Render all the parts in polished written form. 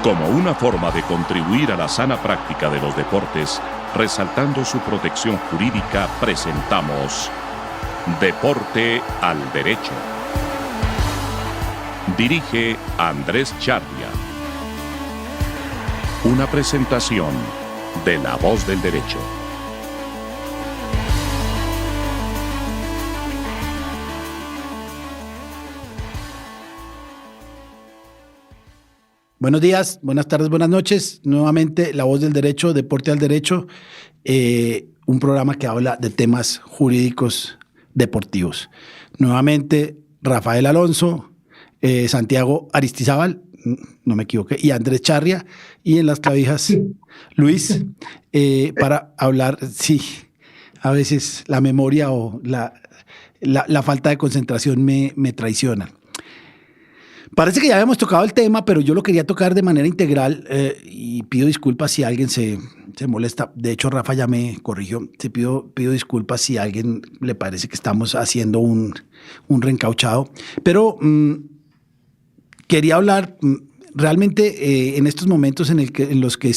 Como una forma de contribuir a la sana práctica de los deportes, resaltando su protección jurídica, presentamos Deporte al Derecho. Dirige Andrés Charria. Una presentación de La Voz del Derecho. Buenos días, buenas tardes, buenas noches. Nuevamente, La Voz del Derecho, Deporte al Derecho, un programa que habla de temas jurídicos deportivos. Nuevamente, Rafael Alonso, Santiago Aristizábal, no me equivoqué, y Andrés Charria, y en las clavijas, Luis, para hablar, sí, a veces la memoria o la falta de concentración me traicionan. Parece que ya habíamos tocado el tema, pero yo lo quería tocar de manera integral y pido disculpas si alguien se molesta. De hecho, Rafa ya me corrigió. Pido disculpas si a alguien le parece que estamos haciendo un reencauchado. Pero quería hablar realmente en estos momentos en los que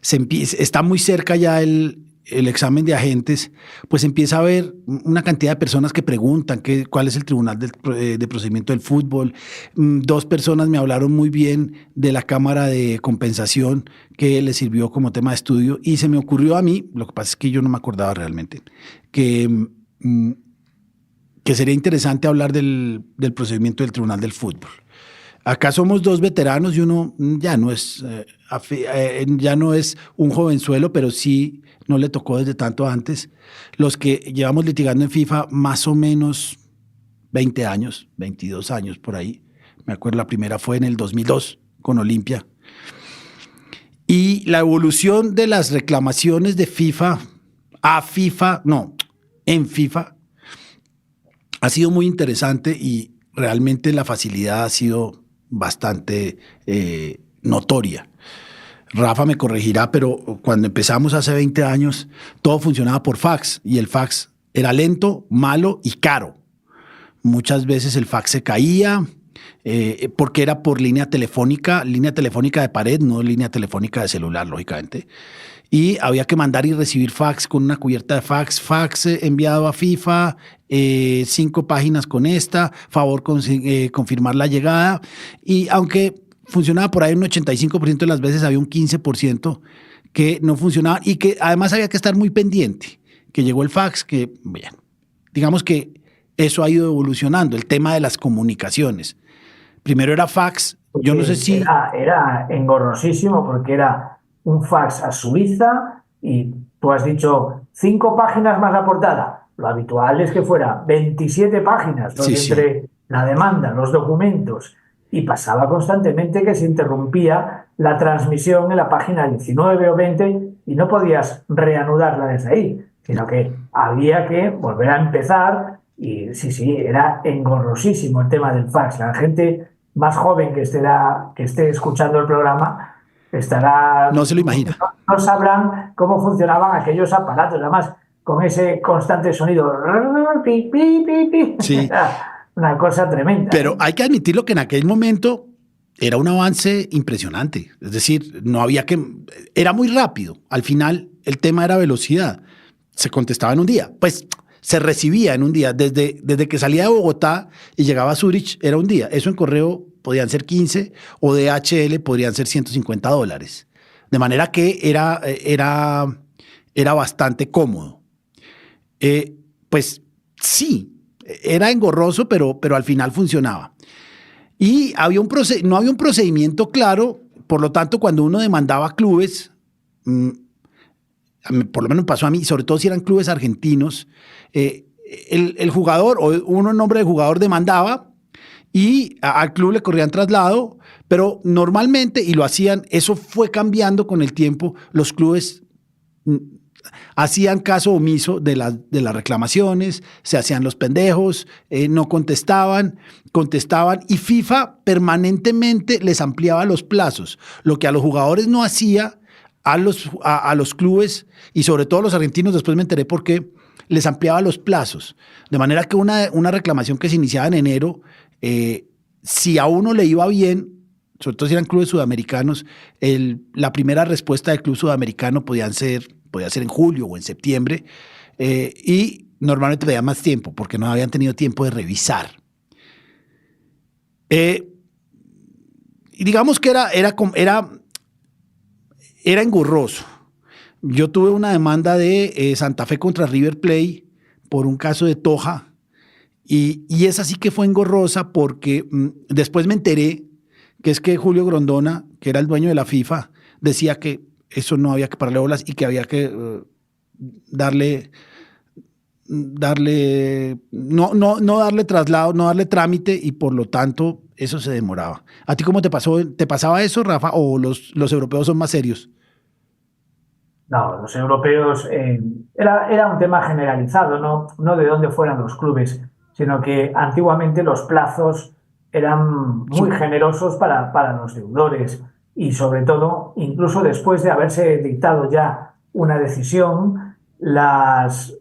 está muy cerca ya el examen de agentes, pues empieza a haber una cantidad de personas que preguntan cuál es el Tribunal de Procedimiento del Fútbol. Dos personas me hablaron muy bien de la Cámara de Compensación que les sirvió como tema de estudio y se me ocurrió a mí, lo que pasa es que yo no me acordaba realmente, que sería interesante hablar del procedimiento del Tribunal del Fútbol. Acá somos dos veteranos y uno ya no es un jovenzuelo, pero sí no le tocó desde tanto antes. Los que llevamos litigando en FIFA más o menos 20 años, 22 años por ahí. Me acuerdo la primera fue en el 2002 con Olimpia. Y la evolución de las reclamaciones de FIFA en FIFA ha sido muy interesante y realmente la facilidad ha sido bastante notoria. Rafa me corregirá, pero cuando empezamos hace 20 años, todo funcionaba por fax y el fax era lento, malo y caro. Muchas veces el fax se caía porque era por línea telefónica de pared, no línea telefónica de celular, lógicamente. Y había que mandar y recibir fax con una cubierta de fax enviado a FIFA, 5 páginas con favor confirmar la llegada. Y aunque funcionaba por ahí un 85% de las veces, había un 15% que no funcionaba y que además había que estar muy pendiente, que llegó el fax, que bien, digamos que eso ha ido evolucionando, el tema de las comunicaciones. Primero era fax, yo no sé si... Era engorrosísimo porque era un fax a Suiza y tú has dicho 5 páginas más la portada. Lo habitual es que fuera 27 páginas, ¿no? Entre la demanda, los documentos, y pasaba constantemente que se interrumpía la transmisión en la página 19 o 20 y no podías reanudarla desde ahí, sino que había que volver a empezar y sí, era engorrosísimo el tema del fax. La gente más joven que esté escuchando el programa estará... No se lo imagina. No sabrán cómo funcionaban aquellos aparatos, además con ese constante sonido. Sí. Una cosa tremenda. Pero hay que admitirlo que en aquel momento era un avance impresionante. Es decir, era muy rápido. Al final, el tema era velocidad. Se contestaba en un día. Pues se recibía en un día. Desde que salía de Bogotá y llegaba a Zurich, era un día. Eso en correo podían ser 15 o DHL podrían ser $150. De manera que era bastante cómodo. Pues sí, era engorroso, pero al final funcionaba. Y no había un procedimiento claro, por lo tanto, cuando uno demandaba clubes, por lo menos pasó a mí, sobre todo si eran clubes argentinos, el jugador o uno en nombre del jugador demandaba y al club le corrían traslado, pero normalmente, y lo hacían, eso fue cambiando con el tiempo, los clubes hacían caso omiso de las reclamaciones, se hacían los pendejos, no contestaban y FIFA permanentemente les ampliaba los plazos, lo que a los jugadores no hacía, a los clubes y sobre todo a los argentinos, después me enteré por qué, les ampliaba los plazos. De manera que una reclamación que se iniciaba en enero, si a uno le iba bien, sobre todo si eran clubes sudamericanos, la primera respuesta del club sudamericano podía ser en julio o en septiembre, y normalmente pedían más tiempo porque no habían tenido tiempo de revisar. Y digamos que era engorroso. Yo tuve una demanda de Santa Fe contra River Plate por un caso de Toja, y esa sí que fue engorrosa porque después me enteré que es que Julio Grondona, que era el dueño de la FIFA, decía que eso no había que pararle bolas y que había que darle no darle traslado, no darle trámite, y por lo tanto eso se demoraba. ¿A ti cómo te pasó? ¿Te pasaba eso, Rafa, o los europeos son más serios? No, los europeos era un tema generalizado, no de dónde fueran los clubes, sino que antiguamente los plazos eran muy generosos para los deudores, y sobre todo, incluso después de haberse dictado ya una decisión, las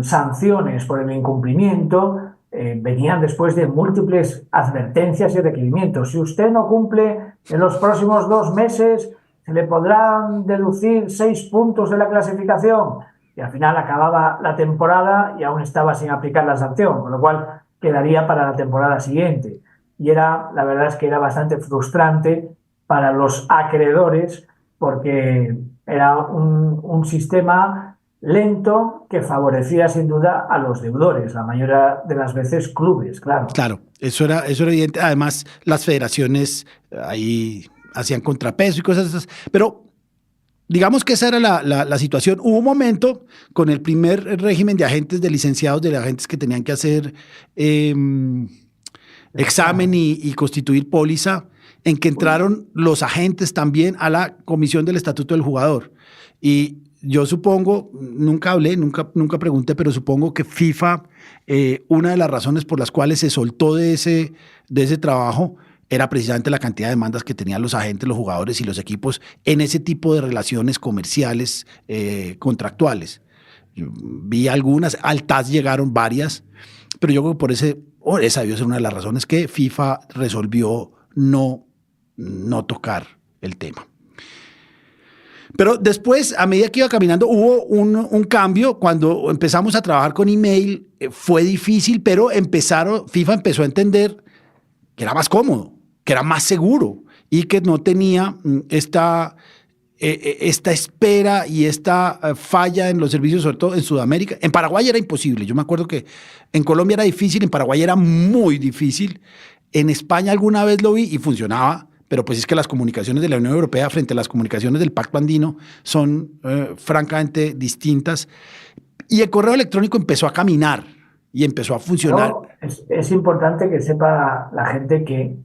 sanciones por el incumplimiento venían después de múltiples advertencias y requerimientos. Si usted no cumple en los próximos 2 meses, se le podrán deducir 6 puntos de la clasificación, y al final acababa la temporada y aún estaba sin aplicar la sanción, con lo cual quedaría para la temporada siguiente. Y la verdad es que era bastante frustrante para los acreedores, porque era un sistema lento que favorecía sin duda a los deudores, la mayoría de las veces clubes, claro. Claro, eso era evidente. Además, las federaciones ahí hacían contrapeso y cosas esas. Pero digamos que esa era la situación. Hubo un momento con el primer régimen de agentes, de licenciados, de agentes que tenían que hacer examen y constituir póliza, en que entraron los agentes también a la comisión del estatuto del jugador. Y yo supongo, nunca hablé, nunca pregunté, pero supongo que FIFA, una de las razones por las cuales se soltó de ese trabajo era precisamente la cantidad de demandas que tenían los agentes, los jugadores y los equipos en ese tipo de relaciones comerciales contractuales. Yo vi algunas, al TAS llegaron varias, pero yo creo que esa debió ser una de las razones que FIFA resolvió no tocar el tema. Pero después, a medida que iba caminando, hubo un cambio. Cuando empezamos a trabajar con email, fue difícil, pero FIFA empezó a entender que era más cómodo, que era más seguro, y que no tenía esta espera y esta falla en los servicios, sobre todo en Sudamérica. En Paraguay era imposible. Yo me acuerdo que en Colombia era difícil, en Paraguay era muy difícil. En España alguna vez lo vi y funcionaba, pero pues es que las comunicaciones de la Unión Europea frente a las comunicaciones del Pacto Andino son francamente distintas. Y el correo electrónico empezó a caminar y empezó a funcionar. No, es importante que sepa la gente que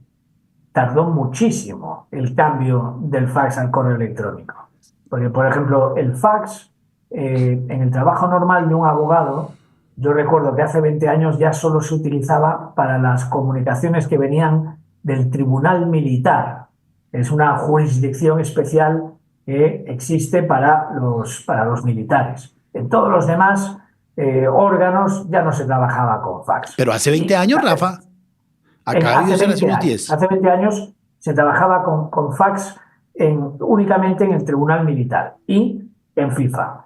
tardó muchísimo el cambio del fax al correo electrónico. Porque, por ejemplo, el fax, en el trabajo normal de un abogado, yo recuerdo que hace 20 años ya solo se utilizaba para las comunicaciones que venían del Tribunal Militar. Es una jurisdicción especial que existe para los militares. En todos los demás órganos ya no se trabajaba con fax. Pero hace 20 años, Rafa. Acá hace 20 años se trabajaba con fax únicamente en el Tribunal Militar y en FIFA.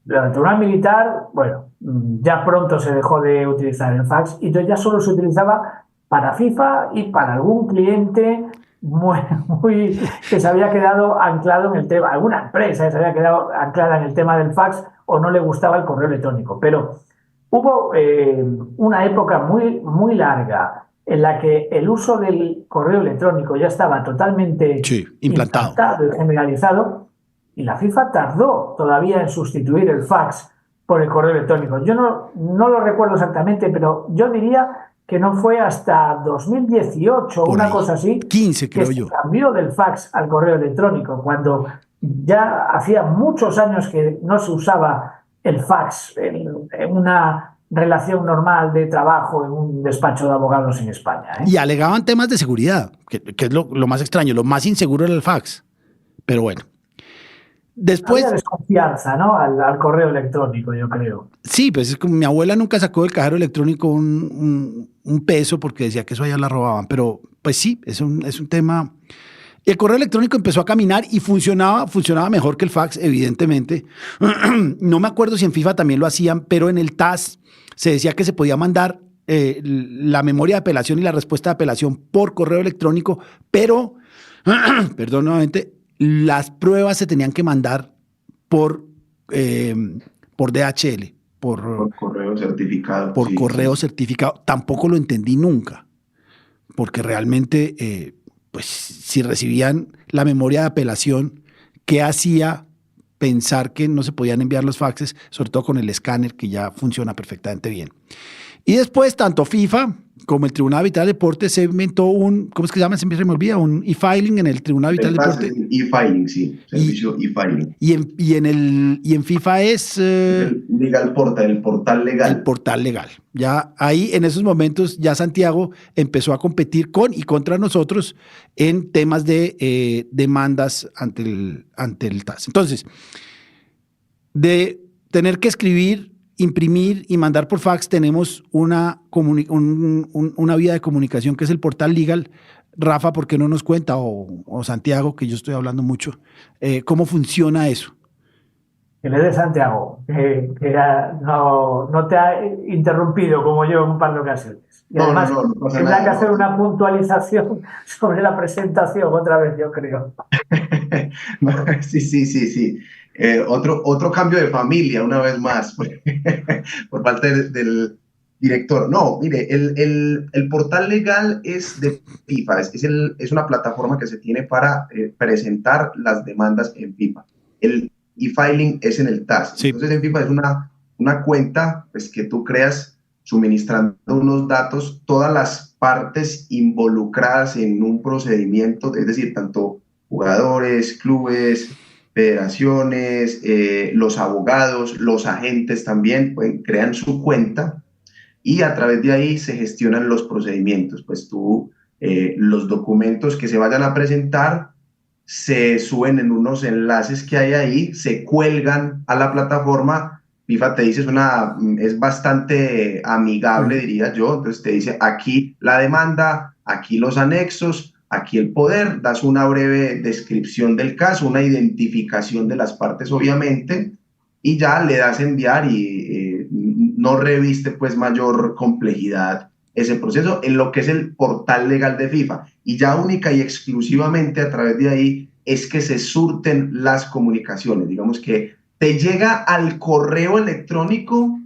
El Tribunal Militar, bueno, ya pronto se dejó de utilizar el fax, y entonces ya solo se utilizaba para FIFA y para algún cliente muy que se había quedado anclado en el tema, alguna empresa que se había quedado anclada en el tema del fax o no le gustaba el correo electrónico. Pero hubo una época muy larga en la que el uso del correo electrónico ya estaba totalmente implantado y generalizado, y la FIFA tardó todavía en sustituir el fax por el correo electrónico. Yo no lo recuerdo exactamente, pero yo diría que no fue hasta 2018 o una cosa así, 15 creo que yo, se cambió del fax al correo electrónico, cuando ya hacía muchos años que no se usaba el fax en una relación normal de trabajo en un despacho de abogados en España. Y alegaban temas de seguridad, que es lo más extraño, lo más inseguro era el fax. Pero bueno. Después, había desconfianza, ¿no? al correo electrónico, yo creo. Sí, pues es como mi abuela nunca sacó del cajero electrónico un peso porque decía que eso allá la robaban, pero pues sí, es un tema. El correo electrónico empezó a caminar y funcionaba mejor que el fax, evidentemente. No me acuerdo si en FIFA también lo hacían, pero en el TAS se decía que se podía mandar la memoria de apelación y la respuesta de apelación por correo electrónico, pero, perdón nuevamente, las pruebas se tenían que mandar por DHL, por correo certificado. Por correo certificado. Tampoco lo entendí nunca, porque realmente, pues, si recibían la memoria de apelación, ¿qué hacía pensar que no se podían enviar los faxes, sobre todo con el escáner, que ya funciona perfectamente bien? Y después, tanto FIFA como el Tribunal Arbitral de Deportes se inventó ¿cómo es que se llama? Siempre se me olvida, un e-filing en el Tribunal Arbitral de Deportes. E-filing, sí, servicio e-filing. Y en FIFA es... el legal portal, el portal legal. El portal legal. Ya ahí, en esos momentos, ya Santiago empezó a competir con y contra nosotros en temas de demandas ante el TAS. Entonces, de tener que escribir, imprimir y mandar por fax, tenemos una vía de comunicación que es el portal legal. Rafa, ¿por qué no nos cuenta? O Santiago, que yo estoy hablando mucho, ¿cómo funciona eso? Que le dé Santiago, que no te ha interrumpido como yo en un par de ocasiones. Y además, tendrá que hacer una puntualización sobre la presentación otra vez, yo creo. Sí. Otro cambio de familia, una vez más, por parte del director. No, mire, el portal legal es de FIFA, es una plataforma que se tiene para presentar las demandas en FIFA. El e-filing es en el TAS. Sí. Entonces, en FIFA es una cuenta, pues, que tú creas suministrando unos datos, todas las partes involucradas en un procedimiento, es decir, tanto jugadores, clubes, federaciones, los abogados, los agentes también crean su cuenta y a través de ahí se gestionan los procedimientos. Pues tú, los documentos que se vayan a presentar se suben en unos enlaces que hay ahí, se cuelgan a la plataforma. FIFA te dice, es bastante amigable, diría yo. Entonces te dice, aquí la demanda, aquí los anexos, aquí el poder, das una breve descripción del caso, una identificación de las partes, obviamente, y ya le das enviar y no reviste pues mayor complejidad ese proceso en lo que es el portal legal de FIFA. Y ya única y exclusivamente a través de ahí es que se surten las comunicaciones. Digamos que te llega al correo electrónico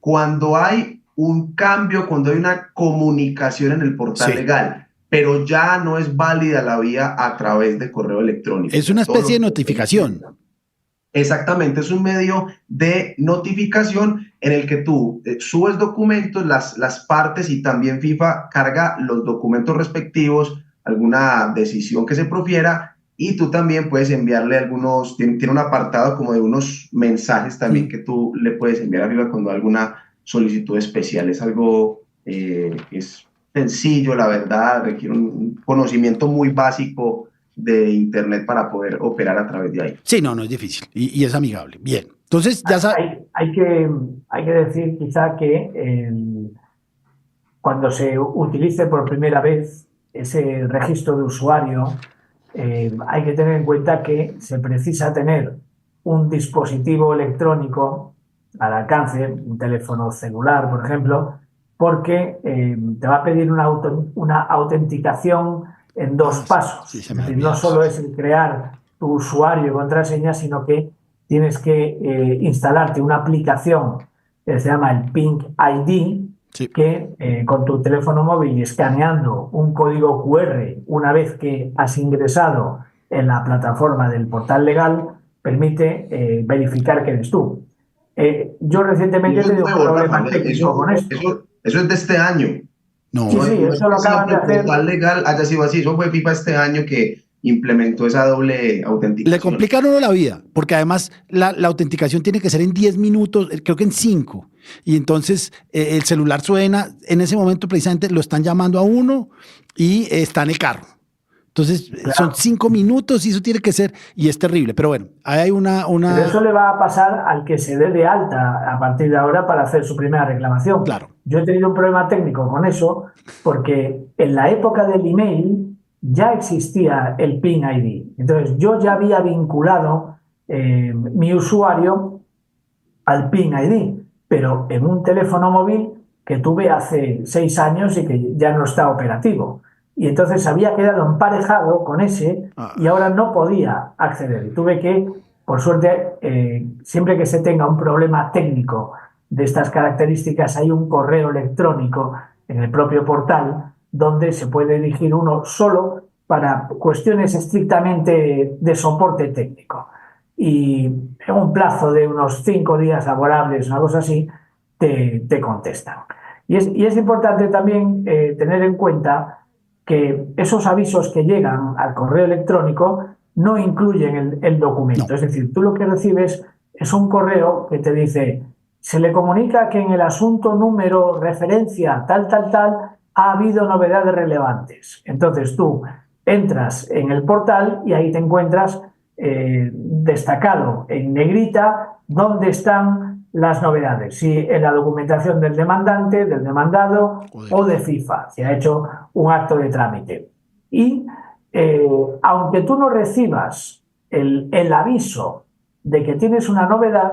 cuando hay un cambio, cuando hay una comunicación en el portal legal, pero ya no es válida la vía a través de correo electrónico. Es una especie de notificación. Exactamente, es un medio de notificación en el que tú subes documentos, las partes, y también FIFA carga los documentos respectivos, alguna decisión que se profiera, y tú también puedes enviarle algunos, tiene un apartado como de unos mensajes también que tú le puedes enviar a FIFA cuando hay alguna solicitud especial. Es algo, es sencillo, la verdad, requiere un conocimiento muy básico de Internet para poder operar a través de ahí. Sí, no es difícil y es amigable. Bien, entonces ya sabes. Hay que decir quizá que cuando se utilice por primera vez ese registro de usuario, hay que tener en cuenta que se precisa tener un dispositivo electrónico al alcance, un teléfono celular, por ejemplo, porque te va a pedir una autenticación en dos pasos. Sí, no solo es el crear tu usuario y contraseña, sino que tienes que instalarte una aplicación que se llama el Ping ID, que con tu teléfono móvil y escaneando un código QR una vez que has ingresado en la plataforma del portal legal, permite verificar que eres tú. Yo recientemente he tenido un problema técnico con esto. Eso es de este año. No, sí, eso lo acaban de hacer. El portal legal haya sido así. Eso fue FIFA este año que implementó esa doble autenticación. Le complican a uno la vida, porque además la autenticación tiene que ser en 10 minutos, creo que en 5. Y entonces el celular suena, en ese momento precisamente lo están llamando a uno y está en el carro. Entonces, claro, son 5 minutos y eso tiene que ser, y es terrible. Pero bueno, hay una... Pero eso le va a pasar al que se dé de alta a partir de ahora para hacer su primera reclamación. Claro. Yo he tenido un problema técnico con eso porque en la época del email ya existía el PIN ID. Entonces, yo ya había vinculado mi usuario al PIN ID, pero en un teléfono móvil que tuve hace 6 años y que ya no está operativo. Y entonces había quedado emparejado con ese y ahora no podía acceder. Y tuve que, por suerte, siempre que se tenga un problema técnico de estas características, hay un correo electrónico en el propio portal donde se puede dirigir uno solo para cuestiones estrictamente de soporte técnico. Y en un plazo de unos 5 días laborables, una cosa así, te contestan. Y es importante también tener en cuenta que esos avisos que llegan al correo electrónico no incluyen el documento. No. Es decir, tú lo que recibes es un correo que te dice: se le comunica que en el asunto número referencia tal, ha habido novedades relevantes. Entonces tú entras en el portal y ahí te encuentras destacado en negrita dónde están las novedades, si en la documentación del demandante, del demandado o de FIFA, si ha hecho un acto de trámite. Y aunque tú no recibas el aviso de que tienes una novedad,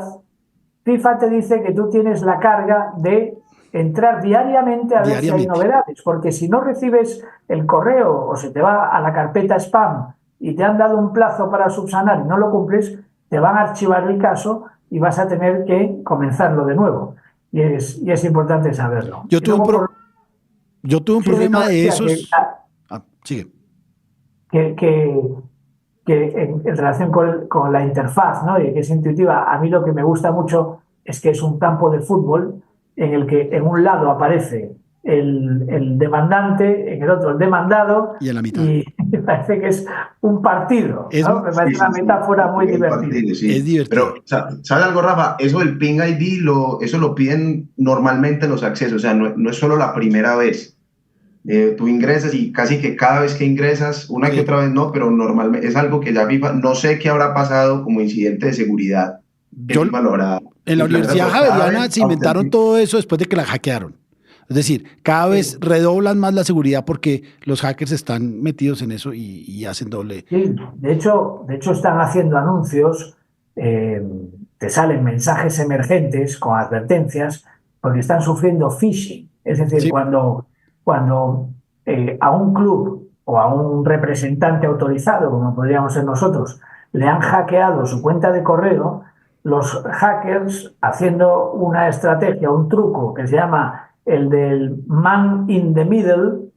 FIFA te dice que tú tienes la carga de entrar diariamente a ver si hay novedades, porque si no recibes el correo o se te va a la carpeta spam y te han dado un plazo para subsanar y no lo cumples, te van a archivar el caso y vas a tener que comenzarlo de nuevo. Y es importante saberlo. Yo tuve un problema de esos... sigue. Que en relación con la interfaz, ¿no? Y que es intuitiva, a mí lo que me gusta mucho es que es un campo de fútbol en el que en un lado aparece el demandante, en el otro el demandado, y en la mitad. Y parece que es un partido, ¿no? Me parece una metáfora muy divertida. Partido, sí. Es divertido. Pero, ¿sabes algo, Rafa? Eso del PIN ID, eso lo piden normalmente los accesos, o sea, no es solo la primera vez. Tú ingresas y casi que cada vez que ingresas, una que otra vez no, pero normalmente es algo que ya FIFA, no sé qué habrá pasado como incidente de seguridad. En la Universidad Javeriana se inventaron todo eso después de que la hackearon. Es decir, cada vez redoblan más la seguridad porque los hackers están metidos en eso y hacen doble. Sí, de hecho están haciendo anuncios, te salen mensajes emergentes con advertencias porque están sufriendo phishing. Es decir, sí, cuando a un club o a un representante autorizado, como podríamos ser nosotros, le han hackeado su cuenta de correo, los hackers, haciendo una estrategia, un truco que se llama el del man in the middle,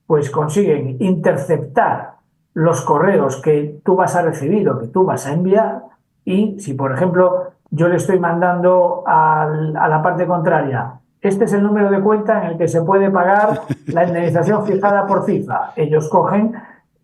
pues consiguen interceptar los correos que tú vas a recibir o que tú vas a enviar, y si, por ejemplo, yo le estoy mandando a la parte contraria: este es el número de cuenta en el que se puede pagar la indemnización fijada por FIFA. Ellos cogen,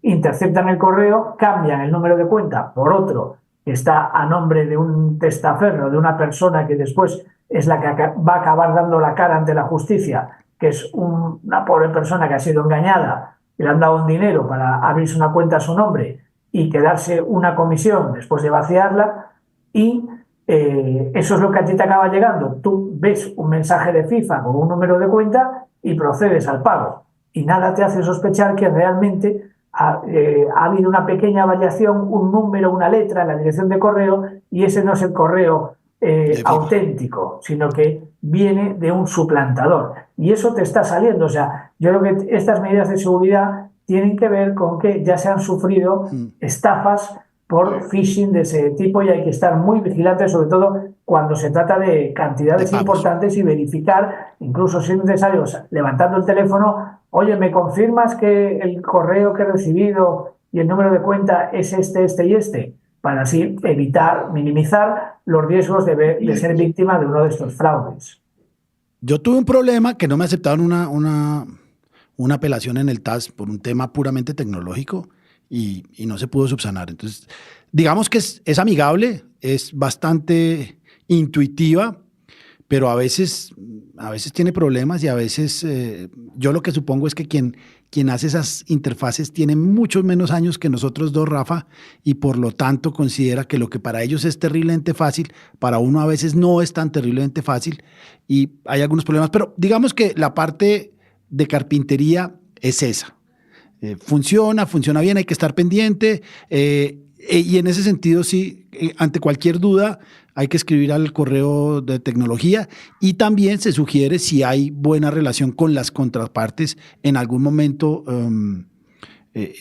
interceptan el correo, cambian el número de cuenta por otro que está a nombre de un testaferro, de una persona que después es la que va a acabar dando la cara ante la justicia, que es una pobre persona que ha sido engañada y le han dado un dinero para abrirse una cuenta a su nombre y quedarse una comisión después de vaciarla, y eso es lo que a ti te acaba llegando. Tú ves un mensaje de FIFA con un número de cuenta y procedes al pago. Y nada te hace sospechar que realmente ha habido una pequeña variación, un número, una letra en la dirección de correo, y ese no es el correo auténtico, sino que viene de un suplantador. Y eso te está saliendo. O sea, yo creo que estas medidas de seguridad tienen que ver con que ya se han sufrido estafas por phishing de ese tipo, y hay que estar muy vigilantes, sobre todo cuando se trata de cantidades importantes, y verificar, incluso si es necesario, levantando el teléfono: oye, ¿me confirmas que el correo que he recibido y el número de cuenta es este y este? Para así minimizar los riesgos de ser víctima de uno de estos fraudes. Yo tuve un problema que no me aceptaron una apelación en el TAS por un tema puramente tecnológico y no se pudo subsanar. Entonces, digamos que es amigable, es bastante intuitiva, pero a veces tiene problemas y a veces yo lo que supongo es que quien hace esas interfaces tiene muchos menos años que nosotros dos, Rafa, y por lo tanto considera que lo que para ellos es terriblemente fácil, para uno a veces no es tan terriblemente fácil y hay algunos problemas. Pero digamos que la parte de carpintería es esa. Funciona bien, hay que estar pendiente y en ese sentido sí, ante cualquier duda hay que escribir al correo de tecnología y también se sugiere si hay buena relación con las contrapartes en algún momento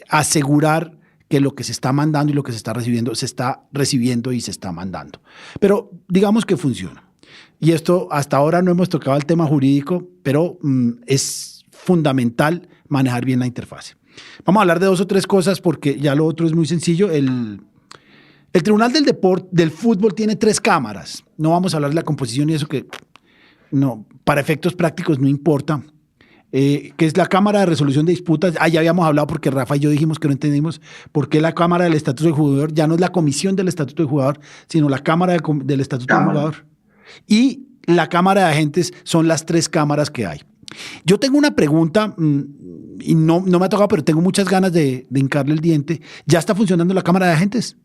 asegurar que lo que se está mandando y lo que se está recibiendo y se está mandando. Pero digamos que funciona. Y esto hasta ahora no hemos tocado el tema jurídico, pero es fundamental manejar bien la interfase. Vamos a hablar de 2 o 3 cosas porque ya lo otro es muy sencillo. El Tribunal del Fútbol tiene 3 cámaras. No vamos a hablar de la composición y eso que no, para efectos prácticos no importa. Que es la Cámara de Resolución de Disputas. Ya habíamos hablado porque Rafa y yo dijimos que no entendimos por qué la Cámara del Estatuto del Jugador ya no es la Comisión del Estatuto del Jugador, sino la Cámara del Estatuto del Jugador. Y la Cámara de Agentes son las 3 cámaras que hay. Yo tengo una pregunta y no me ha tocado, pero tengo muchas ganas de hincarle el diente. ¿Ya está funcionando la Cámara de Agentes?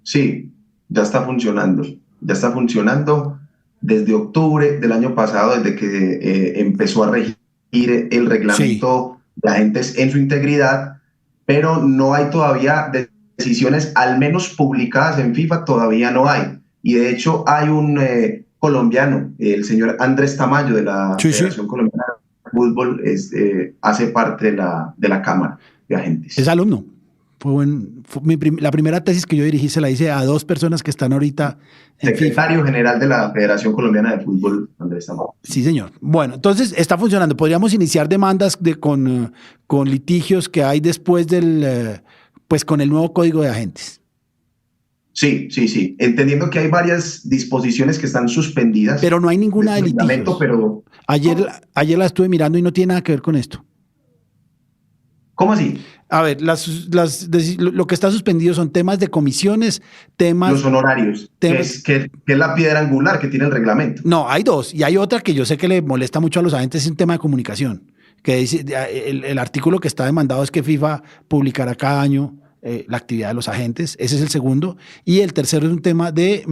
Sí, ya está funcionando. Ya está funcionando desde octubre del año pasado, desde que empezó a regir el reglamento de agentes en su integridad, pero no hay todavía decisiones, al menos publicadas en FIFA, todavía no hay. Y de hecho hay un colombiano, el señor Andrés Tamayo de la Federación Colombiana de Fútbol, hace parte de la Cámara de Agentes. Es alumno. La primera tesis que yo dirigí se la hice a 2 personas que están ahorita en Secretario FIFA. General de la Federación Colombiana de Fútbol, Andrés Tamayo. Sí, señor. Bueno, entonces está funcionando. Podríamos iniciar demandas con litigios que hay después con el nuevo código de agentes. Sí. Entendiendo que hay varias disposiciones que están suspendidas. Pero no hay ninguna de litigios. Pero ayer la estuve mirando y no tiene nada que ver con esto. ¿Cómo así? A ver, lo que está suspendido son temas de comisiones, los honorarios, que es la piedra angular que tiene el reglamento. No, hay 2. Y hay otra que yo sé que le molesta mucho a los agentes, es un tema de comunicación. Que dice, el artículo que está demandado es que FIFA publicará cada año la actividad de los agentes. Ese es el segundo. Y el tercero es un tema de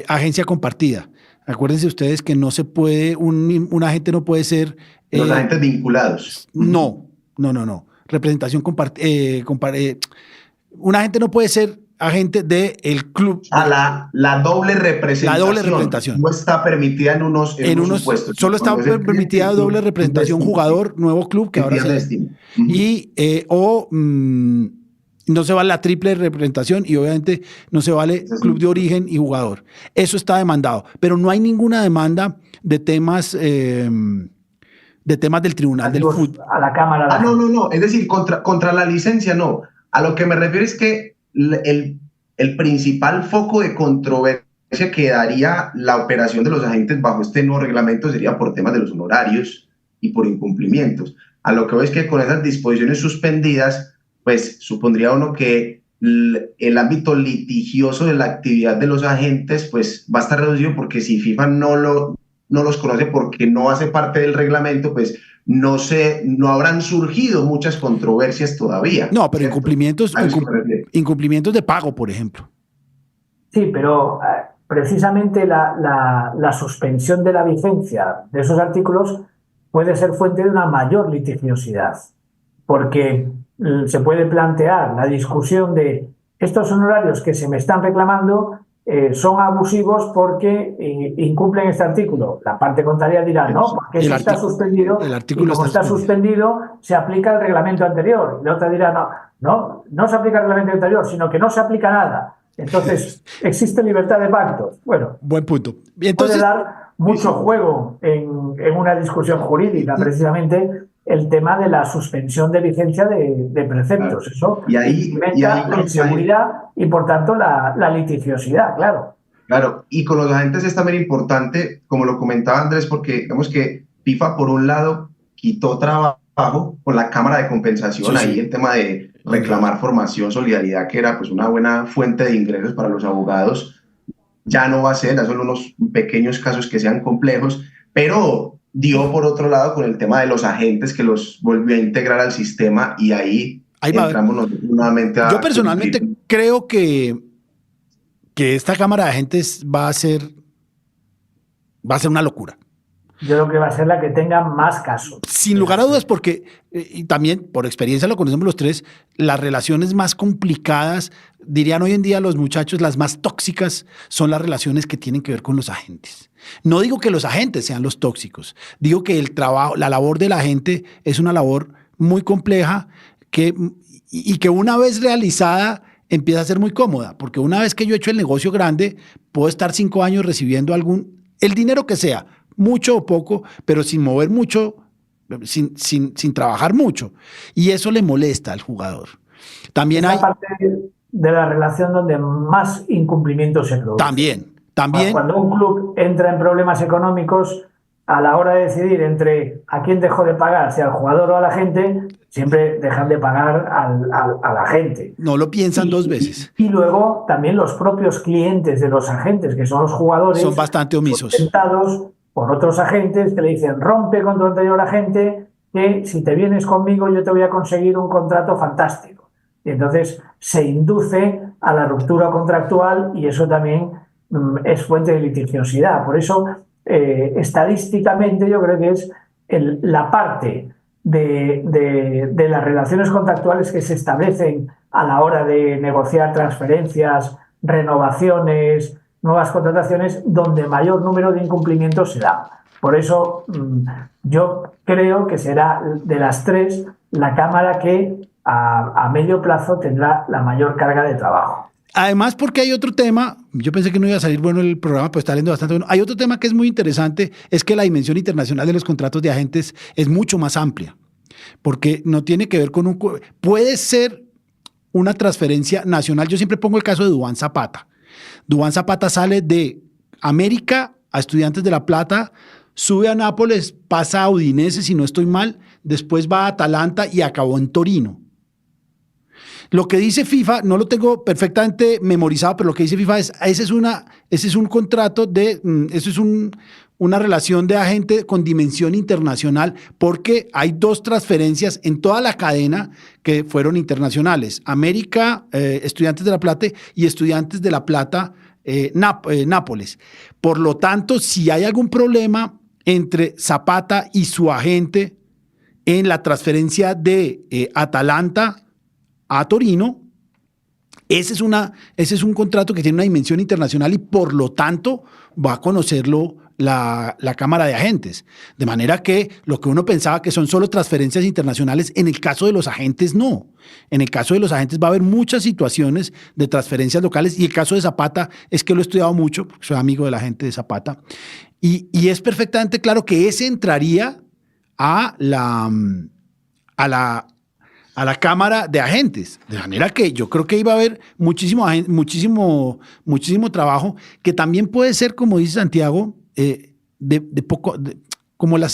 agencia compartida. Acuérdense ustedes que no se puede, un agente no puede ser... los agentes vinculados. No. Representación compartida. Un agente no puede ser agente del club. La doble representación. La doble representación. No está permitida en unos supuestos. Solo está permitida doble representación jugador, nuevo club, que ahora se... No se vale la triple representación y obviamente no se vale club de origen y jugador. Eso está demandado, pero no hay ninguna demanda de temas del Tribunal del Fútbol. A la Cámara. No. Es decir, contra la licencia no. A lo que me refiero es que el principal foco de controversia que daría la operación de los agentes bajo este nuevo reglamento sería por temas de los honorarios y por incumplimientos. A lo que veo es que con esas disposiciones suspendidas, pues supondría uno que el ámbito litigioso de la actividad de los agentes pues va a estar reducido, porque si FIFA no los conoce porque no hace parte del reglamento, pues no habrán surgido muchas controversias todavía. No, pero incumplimientos de pago, por ejemplo. Sí, pero precisamente la suspensión de la vigencia de esos artículos puede ser fuente de una mayor litigiosidad, porque se puede plantear la discusión de estos honorarios que se me están reclamando son abusivos porque incumplen este artículo. La parte contraria dirá, no, porque si está suspendido, y como está suspendido, se aplica el reglamento anterior. La otra dirá, no se aplica el reglamento anterior, sino que no se aplica nada. Entonces, existe libertad de pactos. Bueno, buen punto. Entonces, puede dar mucho juego en una discusión jurídica, precisamente, el tema de la suspensión de vigencia de preceptos. Eso incrementa la inseguridad y, por tanto, la litigiosidad, claro. Claro, y con los agentes es también importante, como lo comentaba Andrés, porque digamos que FIFA, por un lado, quitó trabajo con la Cámara de Compensación, ahí el tema de reclamar formación, solidaridad, que era pues una buena fuente de ingresos para los abogados. ya no va a ser, ya son unos pequeños casos que sean complejos, pero dio por otro lado con el tema de los agentes que los volvió a integrar al sistema y ahí entramos nosotros nuevamente a... Yo personalmente creo que esta Cámara de Agentes va a ser una locura. Yo creo que va a ser la que tenga más casos. Sin lugar a dudas, porque, y también por experiencia lo conocemos los tres, las relaciones más complicadas, dirían hoy en día los muchachos, las más tóxicas, son las relaciones que tienen que ver con los agentes. No digo que los agentes sean los tóxicos, digo que el trabajo, la labor del agente es una labor muy compleja y que una vez realizada empieza a ser muy cómoda, porque una vez que yo he hecho el negocio grande, puedo estar 5 años recibiendo el dinero que sea, mucho o poco, pero sin mover mucho, sin trabajar mucho. Y eso le molesta al jugador. También hay... parte de la relación donde más incumplimientos se producen. También. Cuando un club entra en problemas económicos, a la hora de decidir entre a quién dejó de pagar, si al jugador o a la gente, siempre dejan de pagar a la gente. No lo piensan dos veces. Y luego también los propios clientes de los agentes, que son los jugadores, son bastante omisos. Tentados por otros agentes que le dicen: rompe con tu anterior agente, que si te vienes conmigo yo te voy a conseguir un contrato fantástico. Y entonces se induce a la ruptura contractual y eso también es fuente de litigiosidad. Por eso, estadísticamente, yo creo que es la parte de las relaciones contractuales que se establecen a la hora de negociar transferencias, renovaciones, nuevas contrataciones, donde mayor número de incumplimientos se da. Por eso yo creo que será de las tres la Cámara que a medio plazo tendrá la mayor carga de trabajo. Además, porque hay otro tema, yo pensé que no iba a salir bueno el programa, pero está saliendo bastante bueno. Hay otro tema que es muy interesante, es que la dimensión internacional de los contratos de agentes es mucho más amplia, porque no tiene que ver con puede ser una transferencia nacional. Yo siempre pongo el caso de Duván Zapata. Duván Zapata sale de América a Estudiantes de La Plata, sube a Nápoles, pasa a Udinese, si no estoy mal, después va a Atalanta y acabó en Torino. Lo que dice FIFA, no lo tengo perfectamente memorizado, pero lo que dice FIFA es, ese es un contrato una relación de agente con dimensión internacional, porque hay 2 transferencias en toda la cadena que fueron internacionales. América, Estudiantes de La Plata y Estudiantes de La Plata, Nápoles. Por lo tanto, si hay algún problema entre Zapata y su agente en la transferencia de Atalanta a Torino, ese es un contrato que tiene una dimensión internacional y por lo tanto va a conocerlo la Cámara de Agentes. De manera que lo que uno pensaba que son solo transferencias internacionales, en el caso de los agentes no. En el caso de los agentes va a haber muchas situaciones de transferencias locales y el caso de Zapata es que lo he estudiado mucho, porque soy amigo de la gente de Zapata, y es perfectamente claro que ese entraría a la Cámara de Agentes, de manera que yo creo que iba a haber muchísimo trabajo, que también puede ser, como dice Santiago, como la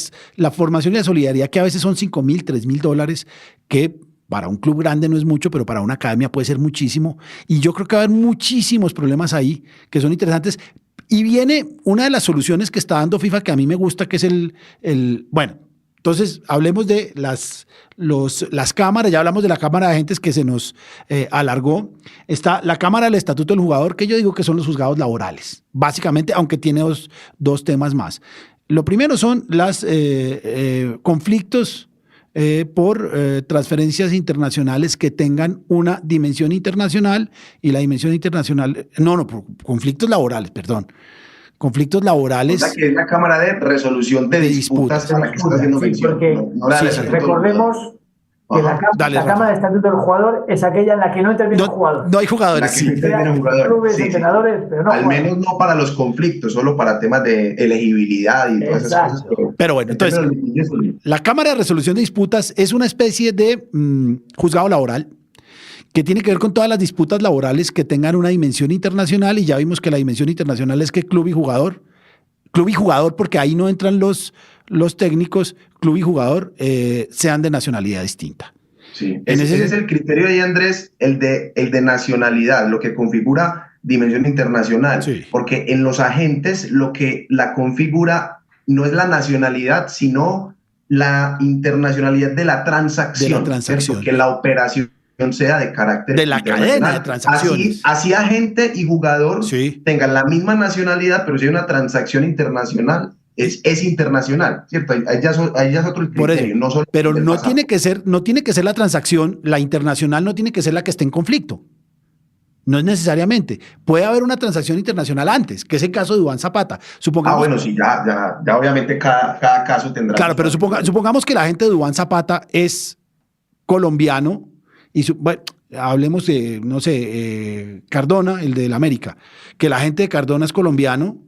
formación y la solidaridad, que a veces son $5,000, $3,000, que para un club grande no es mucho, pero para una academia puede ser muchísimo, y yo creo que va a haber muchísimos problemas ahí que son interesantes, y viene una de las soluciones que está dando FIFA, que a mí me gusta, que es bueno, entonces, hablemos de las cámaras, ya hablamos de la Cámara de Agentes que se nos alargó. Está la Cámara del Estatuto del Jugador, que yo digo que son los juzgados laborales, básicamente, aunque tiene dos temas más. Lo primero son los conflictos por transferencias internacionales que tengan una dimensión internacional y la dimensión internacional, por conflictos laborales, perdón. Conflictos laborales. O sea, que es la Cámara de Resolución de Disputas a la que está haciendo mención. Recordemos que la Cámara de Estatuto del Jugador es aquella en la que no interviene un jugador. No hay jugadores. Clubes, entrenadores, pero no al jugadores. Menos no para los conflictos, solo para temas de elegibilidad y todas esas cosas. Pero bueno, entonces, la Cámara de Resolución de Disputas es una especie de juzgado laboral que tiene que ver con todas las disputas laborales que tengan una dimensión internacional, y ya vimos que la dimensión internacional es que club y jugador porque ahí no entran los técnicos, club y jugador sean de nacionalidad distinta. Sí, ese es el criterio de Andrés, el de nacionalidad, lo que configura dimensión internacional, Sí. porque en los agentes lo que la configura no es la nacionalidad, sino la internacionalidad de la transacción, ¿cierto? Que la operación sea de carácter de la internacional. cadena de transacciones. Así agente y jugador Sí. tengan la misma nacionalidad, pero si hay una transacción internacional, es internacional, ¿cierto? Ahí ya es otro criterio. Por eso, no solo pero del no pasado. tiene que ser la transacción, la internacional no tiene que ser la que esté en conflicto. No es necesariamente. Puede haber una transacción internacional antes, que es el caso de Duván Zapata. Supongamos, Bueno, sí, ya obviamente cada caso tendrá. claro, pero supongamos que la gente de Duván Zapata es colombiano y bueno, hablemos de, no sé, Cardona, el de la América, que la gente de Cardona es colombiano,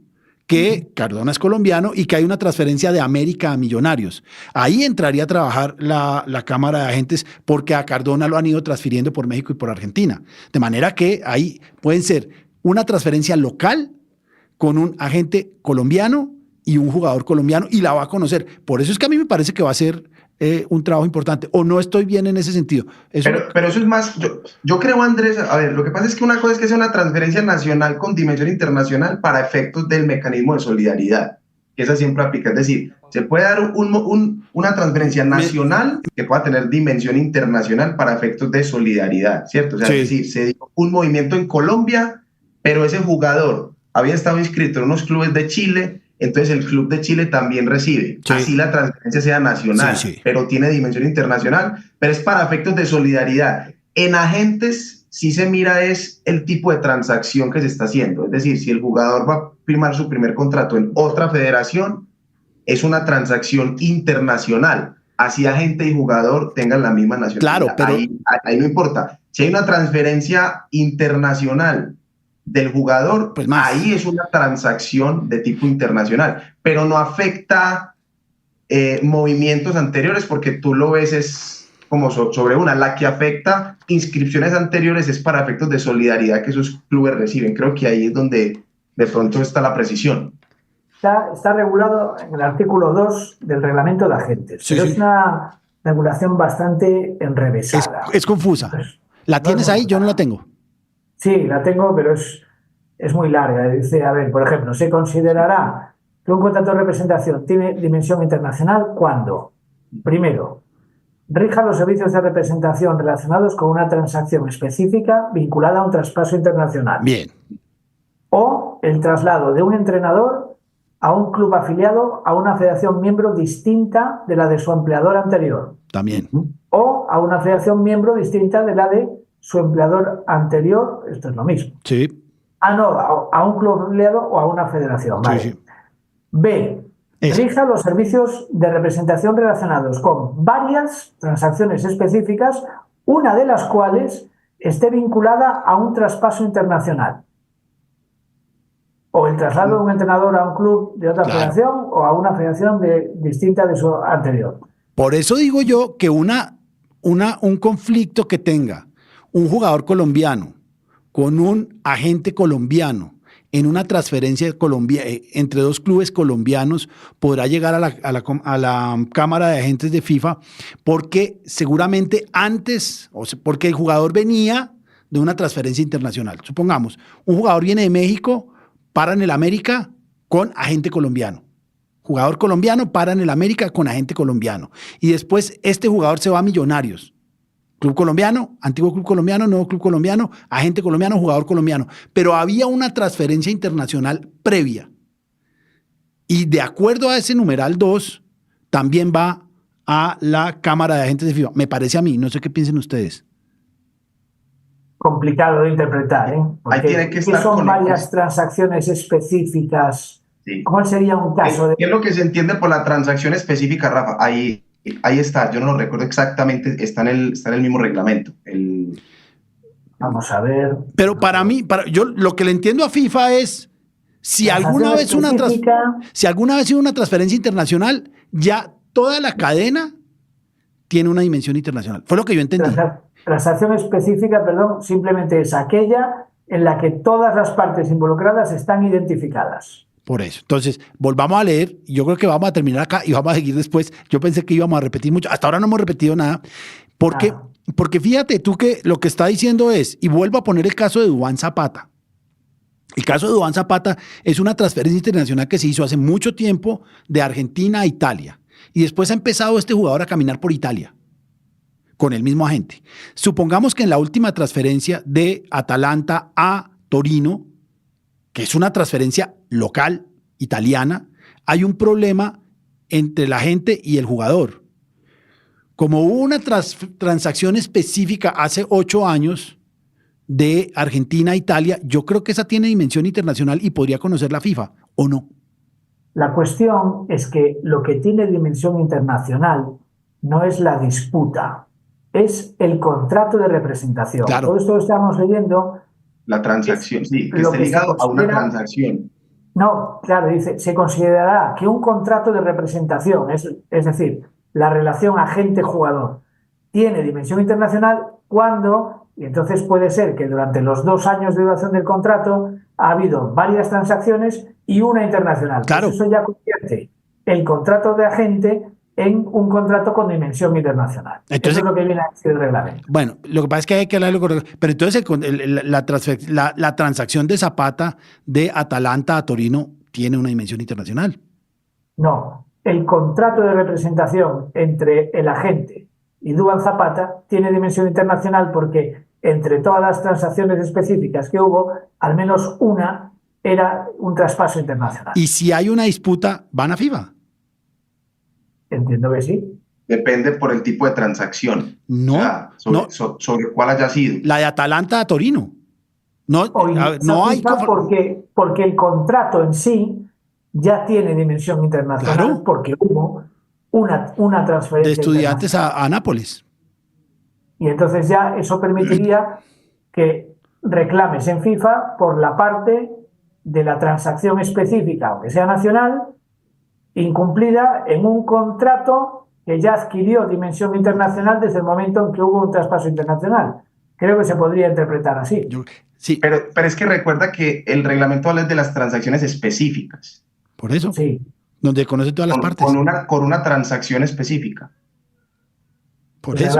y que hay una transferencia de América a Millonarios. Ahí entraría a trabajar la Cámara de Agentes porque a Cardona lo han ido transfiriendo por México y por Argentina. De manera que ahí pueden ser una transferencia local con un agente colombiano y un jugador colombiano y la va a conocer. Por eso es que a mí me parece que va a ser un trabajo importante. ¿O no estoy bien en ese sentido? Pero eso es más, yo creo, Andrés, a ver, lo que pasa es que una cosa es que sea una transferencia nacional con dimensión internacional para efectos del mecanismo de solidaridad, que esa siempre aplica. Es decir, se puede dar una transferencia nacional que pueda tener dimensión internacional para efectos de solidaridad, ¿cierto? O sea, sí. Es decir, se dio un movimiento en Colombia, pero ese jugador había estado inscrito en unos clubes de Chile, entonces el club de Chile también recibe. Sí. Así la transferencia sea nacional, pero tiene dimensión internacional, pero es para efectos de solidaridad. En agentes sí se mira es el tipo de transacción que se está haciendo. Es decir, si el jugador va a firmar su primer contrato en otra federación, es una transacción internacional. Así agente y jugador tengan la misma nacionalidad. Claro, pero ahí no importa. Si hay una transferencia internacional del jugador, pues ahí es una transacción de tipo internacional, pero no afecta movimientos anteriores porque tú lo ves es como sobre una. La que afecta inscripciones anteriores es para efectos de solidaridad que esos clubes reciben. Creo que ahí es donde de pronto está la precisión. Está regulado en el artículo 2 del reglamento de agentes, pero es una regulación bastante enrevesada. Es confusa. ¿La tienes ahí? Yo no la tengo. Sí, la tengo, pero es muy larga. Dice, a ver, por ejemplo, se considerará que un contrato de representación tiene dimensión internacional cuando, primero, rija los servicios de representación relacionados con una transacción específica vinculada a un traspaso internacional. Bien. O el traslado de un entrenador a un club afiliado a una federación miembro distinta de la de su empleador anterior. También. O a una federación miembro distinta de la de su empleador anterior, esto es lo mismo. Sí. A un club afiliado o a una federación. Vale. Sí. B. Rija los servicios de representación relacionados con varias transacciones específicas, una de las cuales esté vinculada a un traspaso internacional. O el traslado de un entrenador a un club de otra federación o a una federación distinta de su anterior. Por eso digo yo que un conflicto que tenga un jugador colombiano con un agente colombiano en una transferencia entre dos clubes colombianos podrá llegar a la Cámara de Agentes de FIFA porque seguramente porque el jugador venía de una transferencia internacional. Supongamos, un jugador viene de México, para en el América con agente colombiano. Jugador colombiano para en el América con agente colombiano. Y después este jugador se va a Millonarios. Club colombiano, antiguo club colombiano, nuevo club colombiano, agente colombiano, jugador colombiano. Pero había una transferencia internacional previa. Y de acuerdo a ese numeral 2, también va a la Cámara de Agentes de FIFA. Me parece a mí, no sé qué piensen ustedes. Complicado de interpretar, ¿eh? Ahí tiene que estar son varias transacciones específicas. Sí. ¿Cómo sería un caso ¿Qué es lo que se entiende por la transacción específica, Rafa? Ahí está, yo no lo recuerdo exactamente, está en el mismo reglamento. Vamos a ver. Pero yo lo que le entiendo a FIFA es si alguna vez hubo una transferencia internacional, ya toda la cadena tiene una dimensión internacional. Fue lo que yo entendí. Transacción específica, simplemente es aquella en la que todas las partes involucradas están identificadas. Por eso. Entonces, volvamos a leer. Yo creo que vamos a terminar acá y vamos a seguir después. Yo pensé que íbamos a repetir mucho. Hasta ahora no hemos repetido nada. Porque fíjate tú que lo que está diciendo es, y vuelvo a poner el caso de Duván Zapata. El caso de Duván Zapata es una transferencia internacional que se hizo hace mucho tiempo de Argentina a Italia. Y después ha empezado este jugador a caminar por Italia con el mismo agente. Supongamos que en la última transferencia de Atalanta a Torino, que es una transferencia local italiana, hay un problema entre el agente y el jugador. Como hubo una transacción específica hace 8 años de Argentina a Italia, yo creo que esa tiene dimensión internacional y podría conocer la FIFA, ¿o no? La cuestión es que lo que tiene dimensión internacional no es la disputa, es el contrato de representación. Claro. Todo esto que estamos leyendo... La transacción, sí, que esté ligado a una transacción. No, claro, dice, se considerará que un contrato de representación, es decir, la relación agente-jugador, tiene dimensión internacional cuando, y entonces puede ser que durante los 2 años de duración del contrato ha habido varias transacciones y una internacional. Claro. Pues eso ya convierte el contrato de agente en un contrato con dimensión internacional. Entonces, eso es lo que viene a decir el reglamento. Bueno, lo que pasa es que hay que hablarlo con... Pero entonces la transacción de Zapata de Atalanta a Torino tiene una dimensión internacional. No, el contrato de representación entre el agente y Duván Zapata tiene dimensión internacional porque entre todas las transacciones específicas que hubo, al menos una era un traspaso internacional. Y si hay una disputa, ¿van a FIFA? Entiendo que sí. Depende por el tipo de transacción. No, o sea, sobre cuál haya sido. La de Atalanta a Torino. No, no hay porque el contrato en sí ya tiene dimensión internacional, claro, porque hubo una transferencia de Estudiantes a Nápoles. Y entonces ya eso permitiría que reclames en FIFA por la parte de la transacción específica, aunque sea nacional, incumplida en un contrato que ya adquirió dimensión internacional desde el momento en que hubo un traspaso internacional. Creo que se podría interpretar así. Sí. Pero es que recuerda que el reglamento habla de las transacciones específicas. Por eso. Sí. Donde conoce todas las partes. Con una transacción específica. Por eso.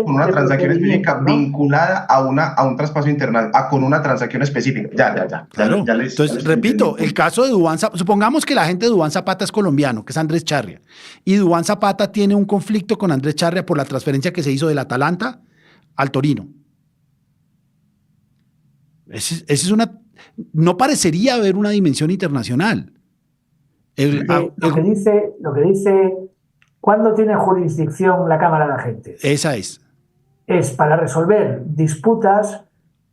Con una transacción específica, ¿no?, vinculada a un traspaso internacional, con una transacción específica. Ya. Claro. Entonces, repito, el caso de Duván Zapata, supongamos que la gente de Duván Zapata es colombiano, que es Andrés Charria, y Duván Zapata tiene un conflicto con Andrés Charria por la transferencia que se hizo del Atalanta al Torino. No parecería haber una dimensión internacional. Lo que dice, ¿cuándo tiene jurisdicción la Cámara de Agentes? Esa es. Es para resolver disputas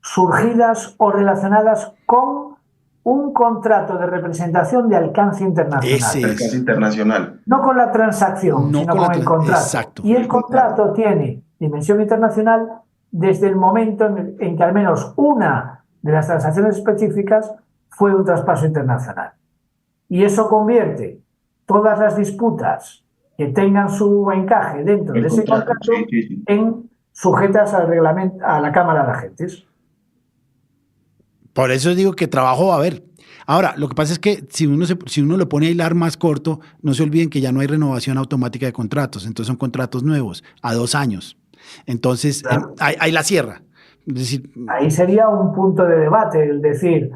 surgidas o relacionadas con un contrato de representación de alcance internacional. Ese es. Alcance internacional. No con la transacción, sino con el contrato. Exacto. Y el contrato tiene dimensión internacional desde el momento en que al menos una de las transacciones específicas fue un traspaso internacional. Y eso convierte todas las disputas que tengan su encaje dentro de ese contrato en sujetas al reglamento, a la Cámara de Agentes. Por eso digo que trabajo va a haber. Ahora, lo que pasa es que si uno lo pone a hilar más corto, no se olviden que ya no hay renovación automática de contratos. Entonces son contratos nuevos, a 2 años. Entonces, claro, ahí la cierra. Es decir, ahí sería un punto de debate, el decir,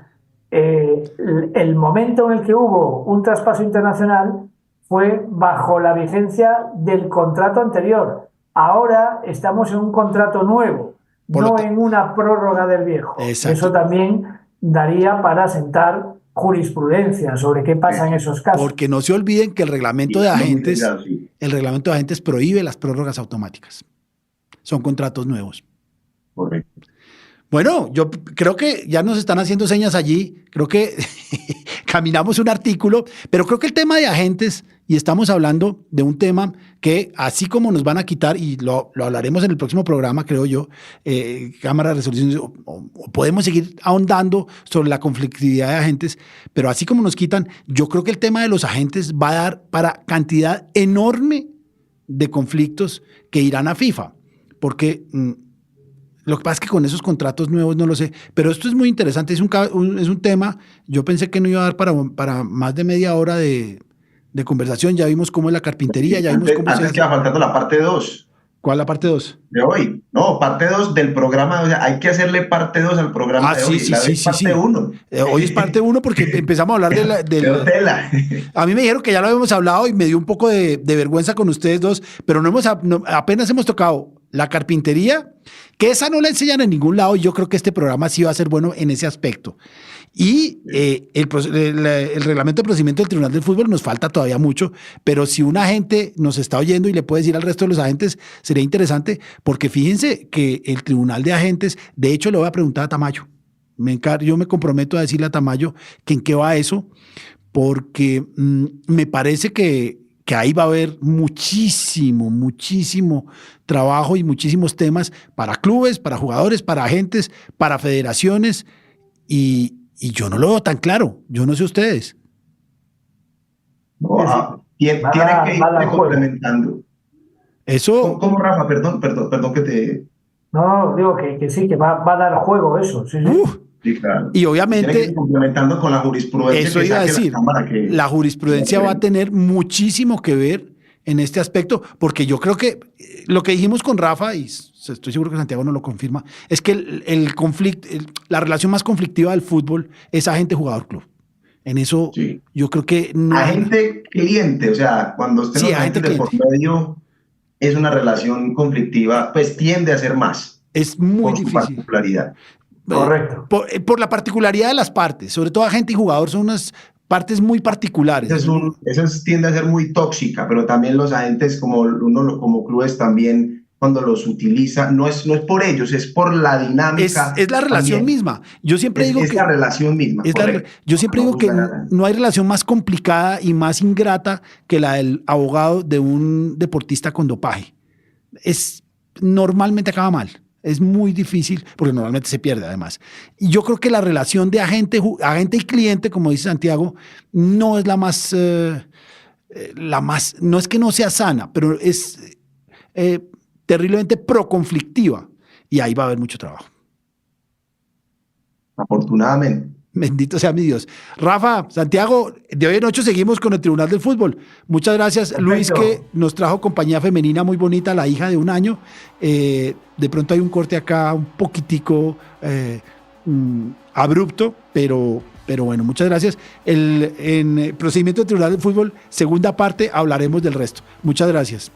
el momento en el que hubo un traspaso internacional fue bajo la vigencia del contrato anterior. Ahora estamos en un contrato nuevo, no en una prórroga del viejo. Exacto. Eso también daría para sentar jurisprudencia sobre qué pasa en esos casos. Porque no se olviden que el reglamento de agentes prohíbe las prórrogas automáticas. Son contratos nuevos. Correcto. Bueno, yo creo que ya nos están haciendo señas allí, creo que caminamos un artículo, pero creo que el tema de agentes, y estamos hablando de un tema que así como nos van a quitar, y lo hablaremos en el próximo programa, creo yo, Cámara de Resolución, o podemos seguir ahondando sobre la conflictividad de agentes, pero así como nos quitan, yo creo que el tema de los agentes va a dar para cantidad enorme de conflictos que irán a FIFA, porque... Lo que pasa es que con esos contratos nuevos no lo sé, pero esto es muy interesante, es un tema, yo pensé que no iba a dar para más de media hora de conversación, ya vimos cómo es la carpintería, ya vimos cómo antes queda faltando la parte 2. ¿Cuál la parte 2? De hoy. No, parte 2 del programa. O sea, hay que hacerle parte 2 al programa de hoy. Sí, parte 1. Hoy es parte 1 porque empezamos a hablar tela. A mí me dijeron que ya lo habíamos hablado y me dio un poco de vergüenza con ustedes dos, pero apenas hemos tocado la carpintería, que esa no la enseñan en ningún lado, y yo creo que este programa sí va a ser bueno en ese aspecto. Y el reglamento de procedimiento del Tribunal del Fútbol nos falta todavía mucho, pero si un agente nos está oyendo y le puede decir al resto de los agentes, sería interesante, porque fíjense que el Tribunal de Agentes, de hecho le voy a preguntar a Tamayo, yo me comprometo a decirle a Tamayo que en qué va eso, porque me parece que ahí va a haber muchísimo trabajo y muchísimos temas para clubes, para jugadores, para agentes, para federaciones, y yo no lo veo tan claro. Yo no sé ustedes. No, tiene que ir complementando. Eso. ¿Cómo, Rafa? Perdón que te... No, digo que sí, que va a dar juego eso. Sí. Sí, claro. Y obviamente. Tiene que ir complementando con la jurisprudencia. Eso iba a decir. La jurisprudencia va a tener muchísimo que ver en este aspecto, porque yo creo que lo que dijimos con Rafa, y estoy seguro que Santiago nos lo confirma, es que el conflicto, la relación más conflictiva del fútbol es agente-jugador-club. En eso yo creo que no. Agente-cliente, o sea, cuando estén los agentes de por medio, es una relación conflictiva, pues tiende a ser más. Es muy difícil. Por su particularidad. Correcto. Por la particularidad de las partes, sobre todo agente y jugador son unas partes muy particulares. Eso tiende a ser muy tóxica, pero también los agentes como clubes también cuando los utiliza, no es por ellos, es por la dinámica. Es la relación también misma. Yo siempre digo es la relación misma. Yo siempre digo que no hay relación más complicada y más ingrata que la del abogado de un deportista con dopaje. Normalmente acaba mal. Es muy difícil porque normalmente se pierde además. Y yo creo que la relación de agente y cliente, como dice Santiago, no es la más, no es que no sea sana, pero es terriblemente proconflictiva y ahí va a haber mucho trabajo. Afortunadamente. Bendito sea mi Dios. Rafa, Santiago, de hoy en 8 seguimos con el Tribunal del Fútbol. Muchas gracias. Perfecto. Luis, que nos trajo compañía femenina muy bonita, la hija de 1 año. De pronto hay un corte acá un poquitico abrupto, pero bueno, muchas gracias. En procedimiento del Tribunal del Fútbol, segunda parte, hablaremos del resto. Muchas gracias.